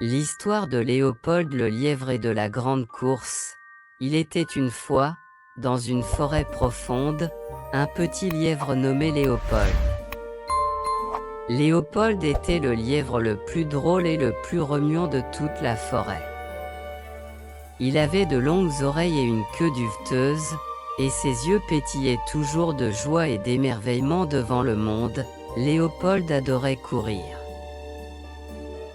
L'histoire de Léopold le lièvre et de la grande course. Il était une fois, dans une forêt profonde, un petit lièvre nommé Léopold. Léopold était le lièvre le plus drôle et le plus remuant de toute la forêt. Il avait de longues oreilles et une queue duveteuse, et ses yeux pétillaient toujours de joie et d'émerveillement devant le monde. Léopold adorait courir.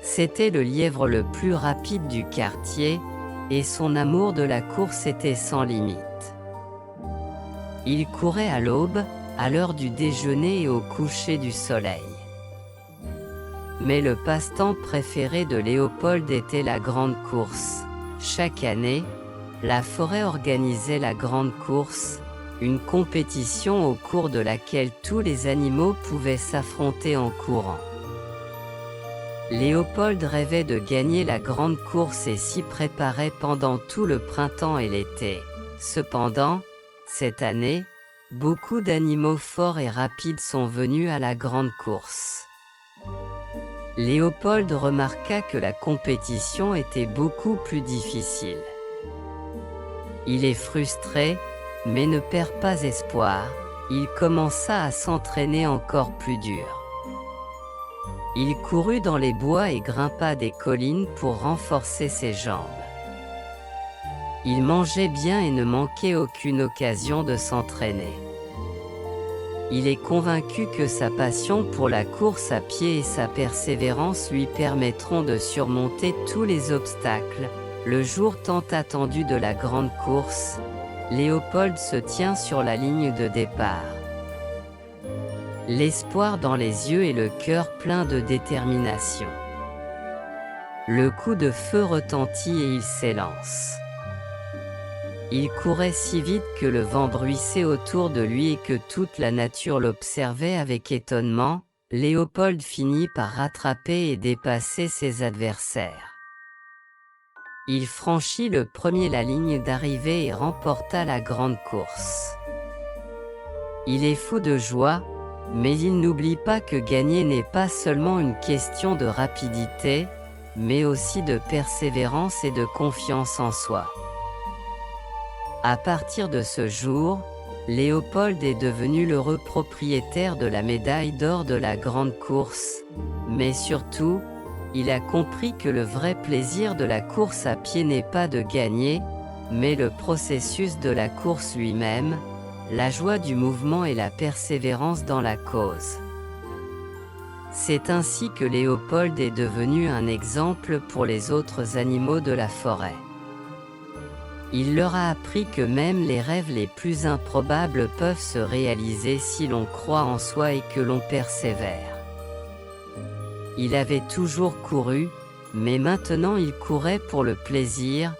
C'était le lièvre le plus rapide du quartier, et son amour de la course était sans limite. Il courait à l'aube, à l'heure du déjeuner et au coucher du soleil. Mais le passe-temps préféré de Léopold était la grande course. Chaque année, la forêt organisait la grande course, une compétition au cours de laquelle tous les animaux pouvaient s'affronter en courant. Léopold rêvait de gagner la grande course et s'y préparait pendant tout le printemps et l'été. Cependant, cette année, beaucoup d'animaux forts et rapides sont venus à la grande course. Léopold remarqua que la compétition était beaucoup plus difficile. Il est frustré, mais ne perd pas espoir. Il commença à s'entraîner encore plus dur. Il courut dans les bois et grimpa des collines pour renforcer ses jambes. Il mangeait bien et ne manquait aucune occasion de s'entraîner. Il est convaincu que sa passion pour la course à pied et sa persévérance lui permettront de surmonter tous les obstacles. Le jour tant attendu de la grande course, Léopold se tient sur la ligne de départ. L'espoir dans les yeux et le cœur plein de détermination. Le coup de feu retentit et il s'élance. Il courait si vite que le vent bruissait autour de lui et que toute la nature l'observait avec étonnement. Léopold finit par rattraper et dépasser ses adversaires. Il franchit le premier la ligne d'arrivée et remporta la grande course. Il est fou de joie, mais il n'oublie pas que gagner n'est pas seulement une question de rapidité, mais aussi de persévérance et de confiance en soi. À partir de ce jour, Léopold est devenu l'heureux propriétaire de la médaille d'or de la grande course, mais surtout, il a compris que le vrai plaisir de la course à pied n'est pas de gagner, mais le processus de la course lui-même, la joie du mouvement et la persévérance dans la cause. C'est ainsi que Léopold est devenu un exemple pour les autres animaux de la forêt. Il leur a appris que même les rêves les plus improbables peuvent se réaliser si l'on croit en soi et que l'on persévère. Il avait toujours couru, mais maintenant il courait pour le plaisir,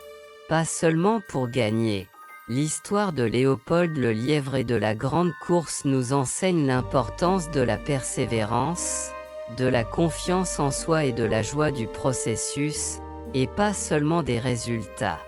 pas seulement pour gagner. L'histoire de Léopold le lièvre et de la grande course nous enseigne l'importance de la persévérance, de la confiance en soi et de la joie du processus, et pas seulement des résultats.